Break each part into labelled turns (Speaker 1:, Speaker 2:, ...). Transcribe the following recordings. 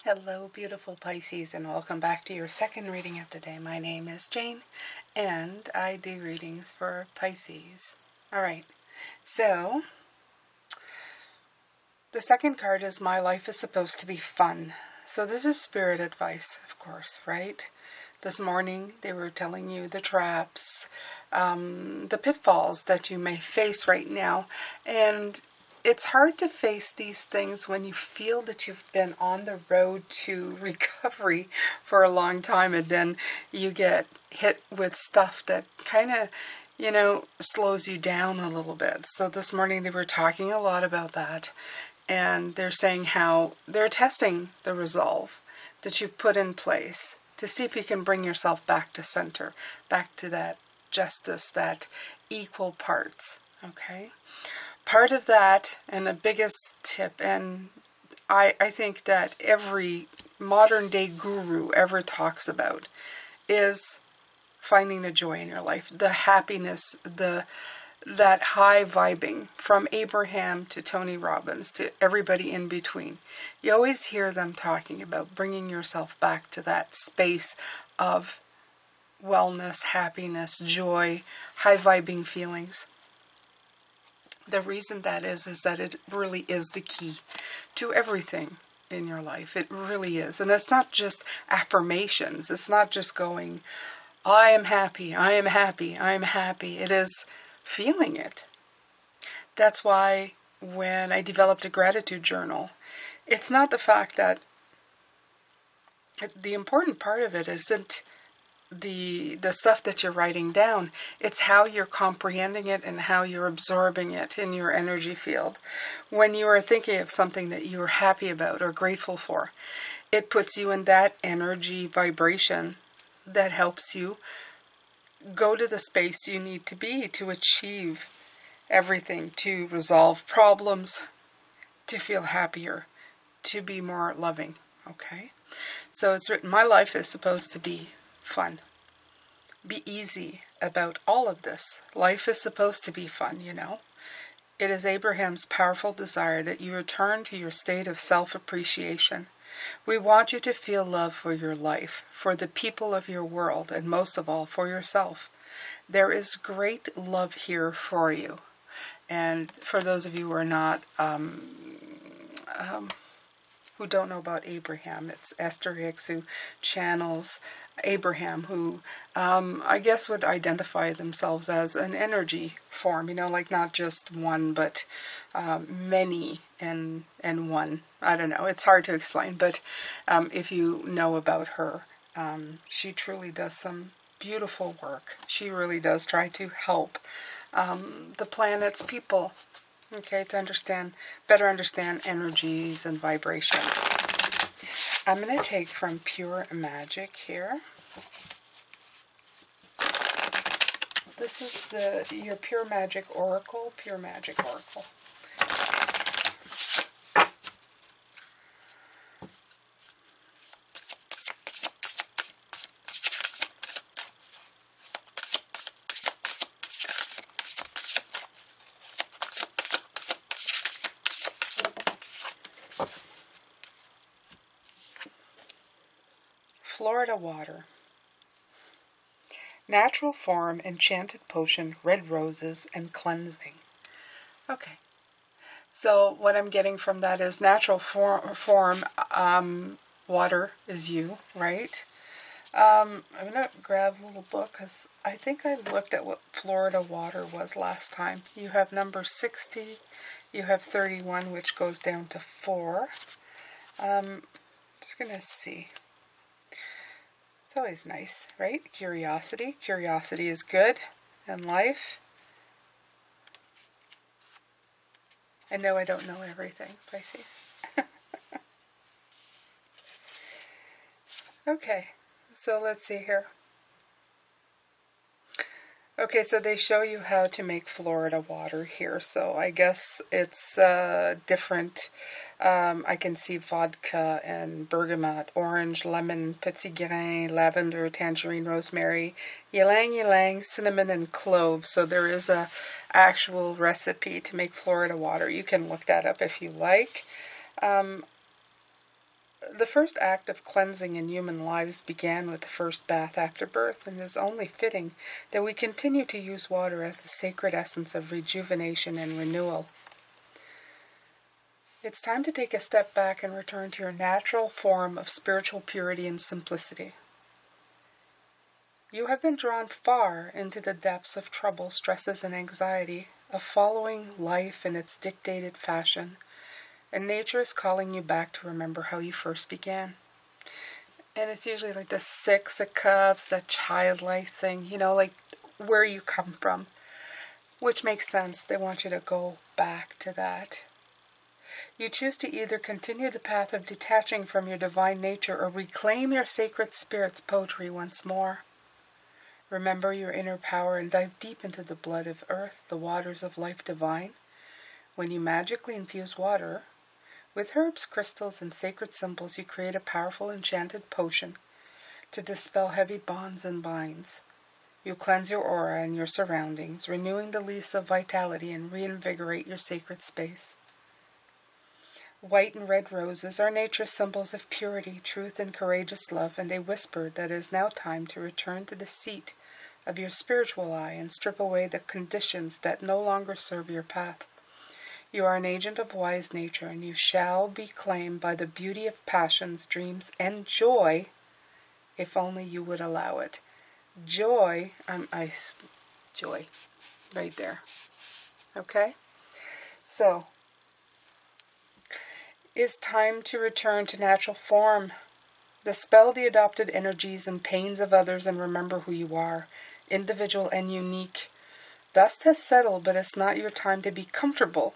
Speaker 1: Hello, beautiful Pisces, and welcome back to your second reading of the day. My name is Jane, and I do readings for Pisces. Alright, so the second card is My Life is Supposed to Be Fun. So this is spirit advice, of course, right? This morning they were telling you the traps, the pitfalls that you may face right now, and it's hard to face these things when you feel that you've been on the road to recovery for a long time, and then you get hit with stuff that kind of, slows you down a little bit. So this morning they were talking a lot about that, and they're saying how they're testing the resolve that you've put in place to see if you can bring yourself back to center, back to that justice, that equal parts, okay? Part of that, and the biggest tip, and I think that every modern day guru ever talks about, is finding the joy in your life, the happiness, that high vibing, from Abraham to Tony Robbins to everybody in between. You always hear them talking about bringing yourself back to that space of wellness, happiness, joy, high vibing feelings. The reason that is that it really is the key to everything in your life. It really is. And it's not just affirmations. It's not just going, I am happy, I am happy, I am happy. It is feeling it. That's why when I developed a gratitude journal, it's not the fact that the important part of it isn't the stuff that you're writing down. It's how you're comprehending it and how you're absorbing it in your energy field. When you are thinking of something that you're happy about or grateful for, it puts you in that energy vibration that helps you go to the space you need to be to achieve everything, to resolve problems, to feel happier, to be more loving, okay? So it's written, my life is supposed to be fun. Be easy about all of this. Life is supposed to be fun, you know. It is Abraham's powerful desire that you return to your state of self-appreciation. We want you to feel love for your life, for the people of your world, and most of all, for yourself. There is great love here for you. And for those of you who are not who don't know about Abraham, it's Esther Hicks who channels Abraham, who I guess would identify themselves as an energy form, you know, like not just one, but many and one. I don't know, it's hard to explain, but if you know about her, she truly does some beautiful work. She really does try to help the planet's people, okay, to better understand energies and vibrations. I'm going to take from Pure Magic here. This is your Pure Magic Oracle, Pure Magic Oracle. Florida water. Natural form, enchanted potion, red roses, and cleansing. Okay. So what I'm getting from that is natural form, water is you, right? I'm going to grab a little book because I think I looked at what Florida water was last time. You have number 60, you have 31, which goes down to 4. Just going to see. It's always nice, right? Curiosity. Curiosity is good in life. I know I don't know everything, Pisces. Okay, so let's see here. Okay, so they show you how to make Florida water here. So I guess it's different. I can see vodka and bergamot, orange, lemon, petit grain, lavender, tangerine, rosemary, ylang ylang, cinnamon, and clove. So there is a actual recipe to make Florida water. You can look that up if you like. The first act of cleansing in human lives began with the first bath after birth, and it is only fitting that we continue to use water as the sacred essence of rejuvenation and renewal. It's time to take a step back and return to your natural form of spiritual purity and simplicity. You have been drawn far into the depths of trouble, stresses, and anxiety, of following life in its dictated fashion, and nature is calling you back to remember how you first began. And it's usually like the Six of Cups, the childlike thing, like where you come from, which makes sense. They want you to go back to that. You choose to either continue the path of detaching from your divine nature or reclaim your sacred spirit's poetry once more. Remember your inner power and dive deep into the blood of earth, the waters of life divine. When you magically infuse water with herbs, crystals, and sacred symbols, you create a powerful enchanted potion to dispel heavy bonds and binds. You cleanse your aura and your surroundings, renewing the lease of vitality and reinvigorate your sacred space. White and red roses are nature's symbols of purity, truth, and courageous love, and they whisper that it is now time to return to the seat of your spiritual eye and strip away the conditions that no longer serve your path. You are an agent of wise nature, and you shall be claimed by the beauty of passions, dreams, and joy, if only you would allow it. Joy, joy, right there. Okay? So, it's time to return to natural form. Dispel the adopted energies and pains of others and remember who you are, individual and unique. Dust has settled, but it's not your time to be comfortable.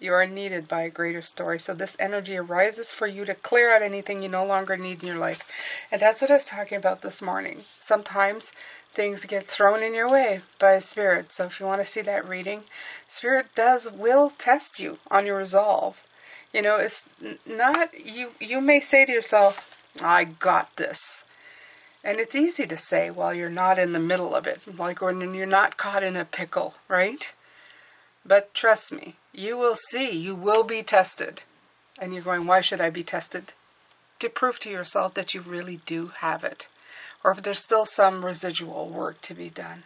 Speaker 1: You are needed by a greater story. So this energy arises for you to clear out anything you no longer need in your life. And that's what I was talking about this morning. Sometimes things get thrown in your way by Spirit. So if you want to see that reading, Spirit will test you on your resolve. It's not, you may say to yourself, I got this. And it's easy to say while you're not in the middle of it, like when you're not caught in a pickle, right? But trust me, you will see, you will be tested. And you're going, why should I be tested? To prove to yourself that you really do have it. Or if there's still some residual work to be done.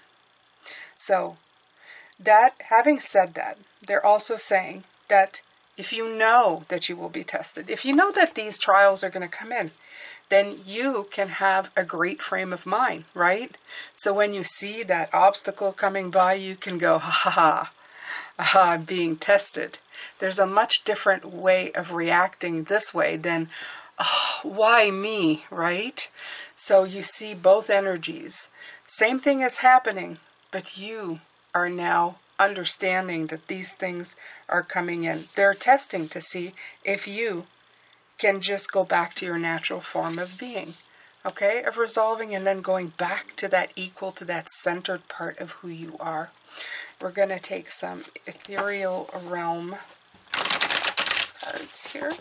Speaker 1: So, having said that, they're also saying that if you know that you will be tested, if you know that these trials are going to come in, then you can have a great frame of mind, right? So when you see that obstacle coming by, you can go, I'm being tested. There's a much different way of reacting this way than, oh, why me, right? So you see both energies. Same thing is happening, but you are now understanding that these things are coming in. They're testing to see if you can just go back to your natural form of being, okay? Of resolving and then going back to that equal, to that centered part of who you are. We're going to take some ethereal realm cards here.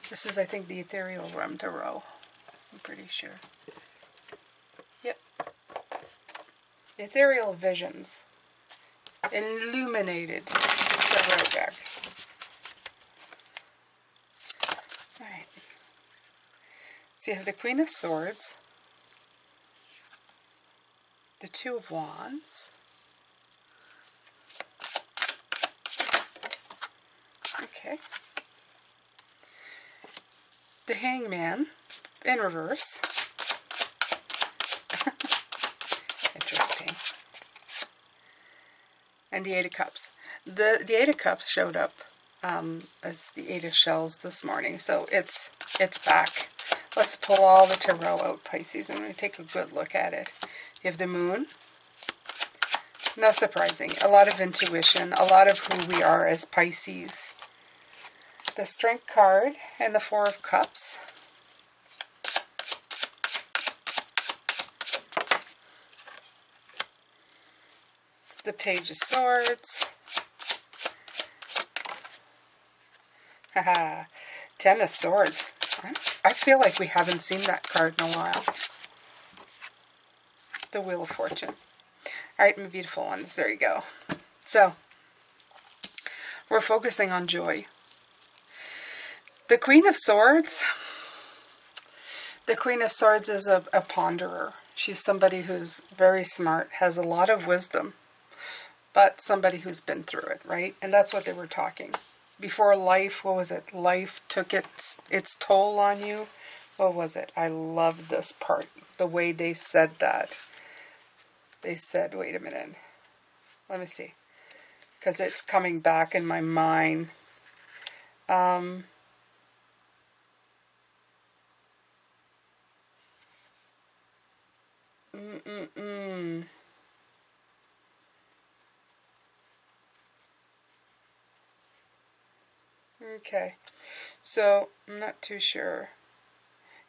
Speaker 1: This is, I think, the ethereal realm tarot. I'm pretty sure. Yep. Ethereal visions. Illuminated tarot deck. Alright. So you have the Queen of Swords, the Two of Wands, okay, the Hangman in reverse, interesting, and the Eight of Cups. The Eight of Cups showed up as the Eight of Shells this morning, so it's back. Let's pull all the tarot out, Pisces, and I'm going to take a good look at it. You have the Moon. No surprising. A lot of intuition, a lot of who we are as Pisces. The Strength card and the Four of Cups. The Page of Swords. Haha. Ten of Swords. I feel like we haven't seen that card in a while. The Wheel of Fortune. Alright, my beautiful ones. There you go. So, We're focusing on joy. The Queen of Swords. The Queen of Swords is a ponderer. She's somebody who's very smart, has a lot of wisdom, but somebody who's been through it, right? And that's what they were talking. Before life, what was it? Life took its toll on you. What was it? I love this part. The way they said that. They said, wait a minute. Let me see. Because it's coming back in my mind. Okay. So, I'm not too sure.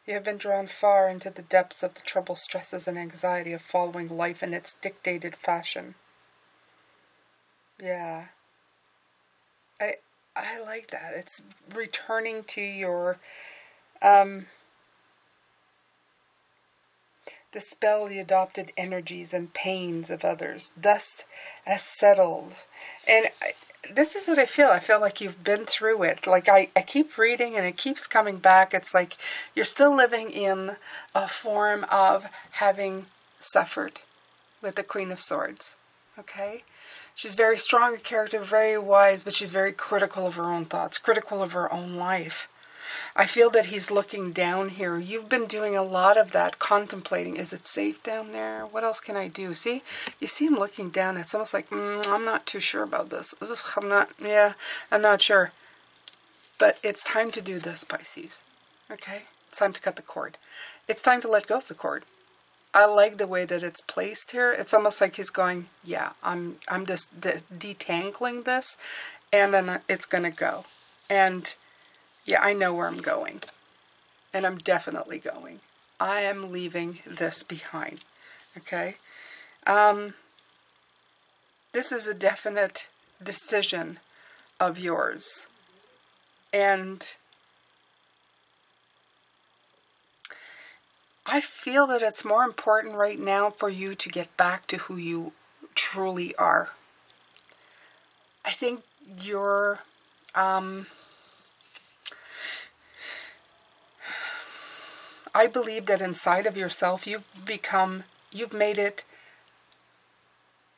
Speaker 1: You have been drawn far into the depths of the trouble, stresses, and anxiety of following life in its dictated fashion. Yeah. I like that. It's returning to your, the spell, the adopted energies and pains of others, thus as settled. And this is what I feel. I feel like you've been through it. Like I keep reading and it keeps coming back. It's like you're still living in a form of having suffered with the Queen of Swords. Okay? She's very strong in character, very wise, but she's very critical of her own thoughts, critical of her own life. I feel that he's looking down here. You've been doing a lot of that, contemplating. Is it safe down there? What else can I do? See? You see him looking down. It's almost like, I'm not too sure about this. I'm not sure. But it's time to do this, Pisces. Okay? It's time to cut the cord. It's time to let go of the cord. I like the way that it's placed here. It's almost like he's going, yeah, I'm just detangling this, and then it's going to go. And yeah, I know where I'm going. And I'm definitely going. I am leaving this behind. Okay? This is a definite decision of yours. And I feel that it's more important right now for you to get back to who you truly are. I think you're, I believe that inside of yourself, you've made it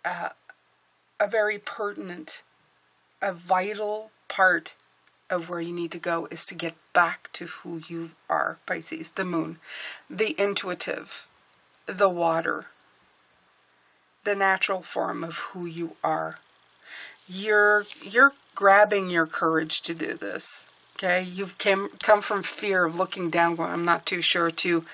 Speaker 1: a very pertinent, a vital part of where you need to go is to get back to who you are, Pisces, the moon, the intuitive, the water, the natural form of who you are. You're grabbing your courage to do this. Okay, you've come from fear of looking down, going, I'm not too sure, to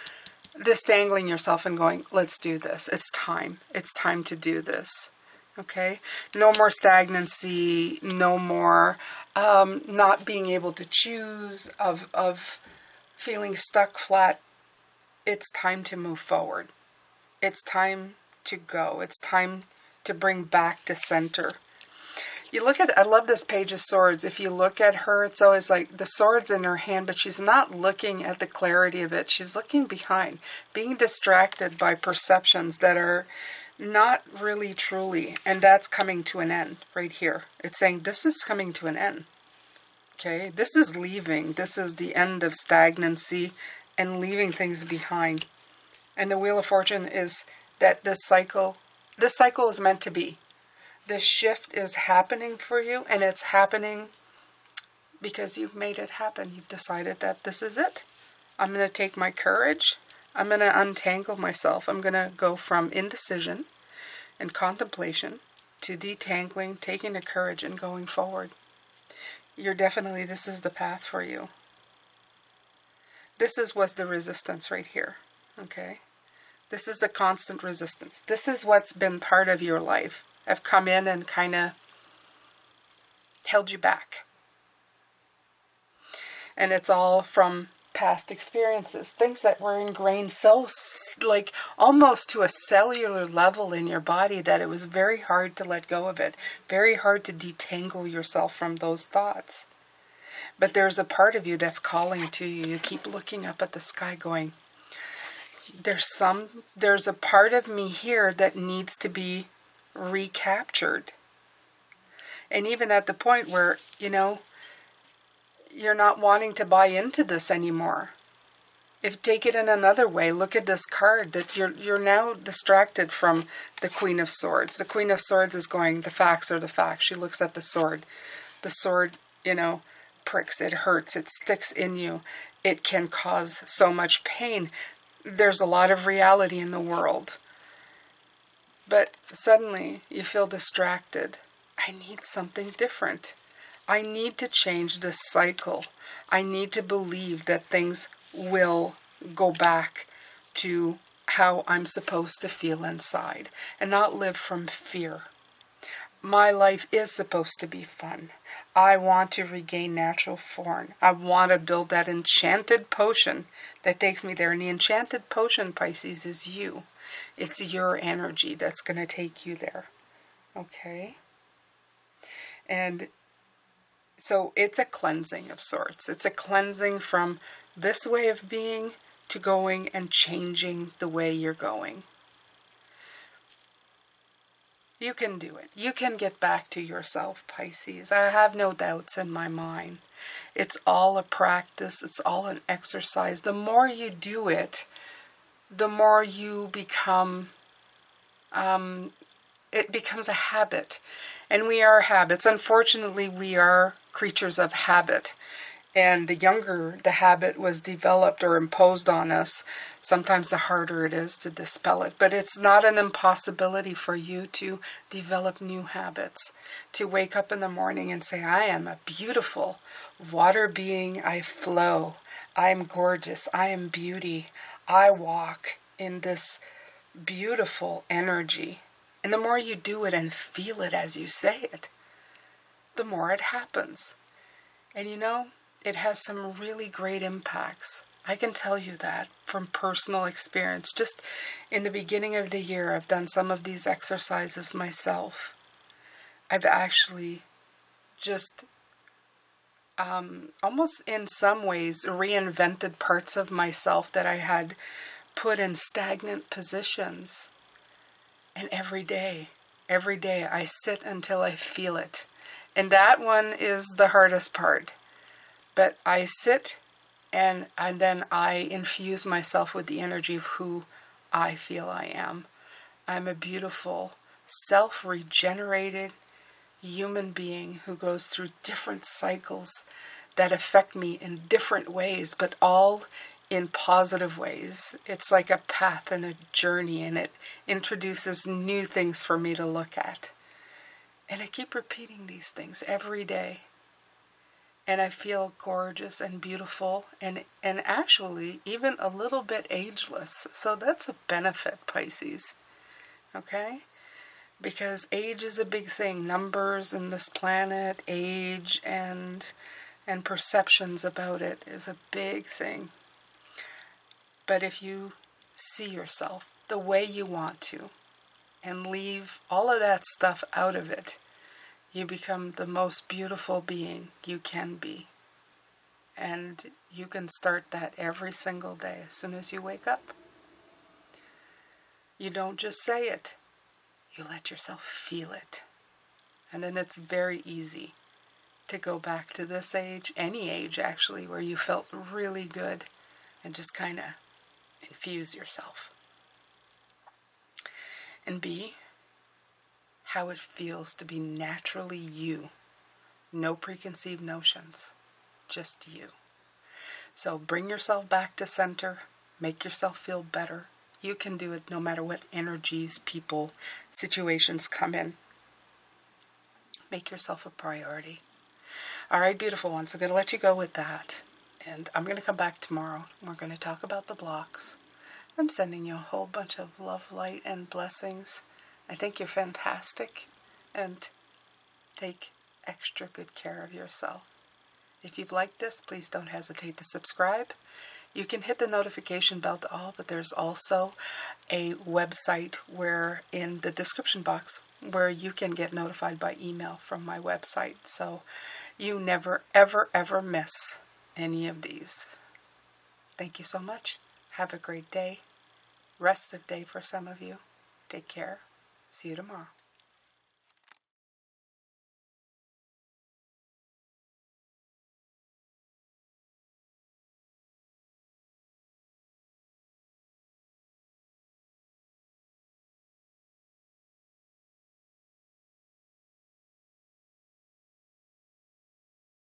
Speaker 1: distangling yourself and going, let's do this. It's time. It's time to do this. Okay, no more stagnancy, no more not being able to choose, of feeling stuck flat. It's time to move forward. It's time to go. It's time to bring back to center. You look at, I love this Page of Swords. If you look at her, it's always like the sword's in her hand, but she's not looking at the clarity of it. She's looking behind, being distracted by perceptions that are not really truly, and that's coming to an end right here. It's saying this is coming to an end. Okay, this is leaving. This is the end of stagnancy and leaving things behind. And the Wheel of Fortune is that this cycle is meant to be. This shift is happening for you, and it's happening because you've made it happen. You've decided that this is it. I'm going to take my courage. I'm going to untangle myself. I'm going to go from indecision and contemplation to detangling, taking the courage, and going forward. This is the path for you. This was the resistance right here. Okay? This is the constant resistance. This is what's been part of your life. I've come in and kind of held you back. And it's all from past experiences, things that were ingrained so, like, almost to a cellular level in your body that it was very hard to let go of it, very hard to detangle yourself from those thoughts. But there's a part of you that's calling to you. You keep looking up at the sky going, there's a part of me here that needs to be recaptured. And even at the point where, you're not wanting to buy into this anymore. If take it in another way, look at this card that you're now distracted from the Queen of Swords. The Queen of Swords is going, the facts are the facts. She looks at the sword. The sword, pricks, it hurts, it sticks in you. It can cause so much pain. There's a lot of reality in the world. But suddenly you feel distracted. I need something different. I need to change this cycle. I need to believe that things will go back to how I'm supposed to feel inside and not live from fear. My life is supposed to be fun. I want to regain natural form. I want to build that enchanted potion that takes me there. And the enchanted potion, Pisces, is you. It's your energy that's going to take you there. Okay? And so it's a cleansing of sorts. It's a cleansing from this way of being to going and changing the way you're going. You can do it. You can get back to yourself, Pisces. I have no doubts in my mind. It's all a practice. It's all an exercise. The more you do it, the more you become, it becomes a habit. And we are habits. Unfortunately, we are creatures of habit. And the younger the habit was developed or imposed on us, sometimes the harder it is to dispel it. But it's not an impossibility for you to develop new habits. To wake up in the morning and say, I am a beautiful water being. I flow. I am gorgeous. I am beauty. I walk in this beautiful energy. And the more you do it and feel it as you say it, the more it happens. And it has some really great impacts. I can tell you that from personal experience. Just in the beginning of the year, I've done some of these exercises myself. I've actually just almost in some ways reinvented parts of myself that I had put in stagnant positions. And every day I sit until I feel it. And that one is the hardest part. But I sit and then I infuse myself with the energy of who I feel I am. I'm a beautiful, self-regenerated human being who goes through different cycles that affect me in different ways, but all in positive ways. It's like a path and a journey, and it introduces new things for me to look at. And I keep repeating these things every day. And I feel gorgeous and beautiful and actually even a little bit ageless. So that's a benefit, Pisces. Okay? Because age is a big thing. Numbers in this planet, age and perceptions about it is a big thing. But if you see yourself the way you want to and leave all of that stuff out of it, you become the most beautiful being you can be. And you can start that every single day as soon as you wake up. You don't just say it. You let yourself feel it. And then it's very easy to go back to this age, any age actually, where you felt really good and just kind of infuse yourself. And be how it feels to be naturally you. No preconceived notions, just you. So bring yourself back to center, make yourself feel better. You can do it no matter what energies, people, situations come in. Make yourself a priority. All right, beautiful ones, I'm going to let you go with that. And I'm going to come back tomorrow. We're going to talk about the blocks. I'm sending you a whole bunch of love, light, and blessings. I think you're fantastic. And take extra good care of yourself. If you've liked this, please don't hesitate to subscribe. You can hit the notification bell to all, but there's also a website where in the description box where you can get notified by email from my website. So you never, ever, ever miss any of these. Thank you so much. Have a great day. Rest of day for some of you. Take care. See you tomorrow.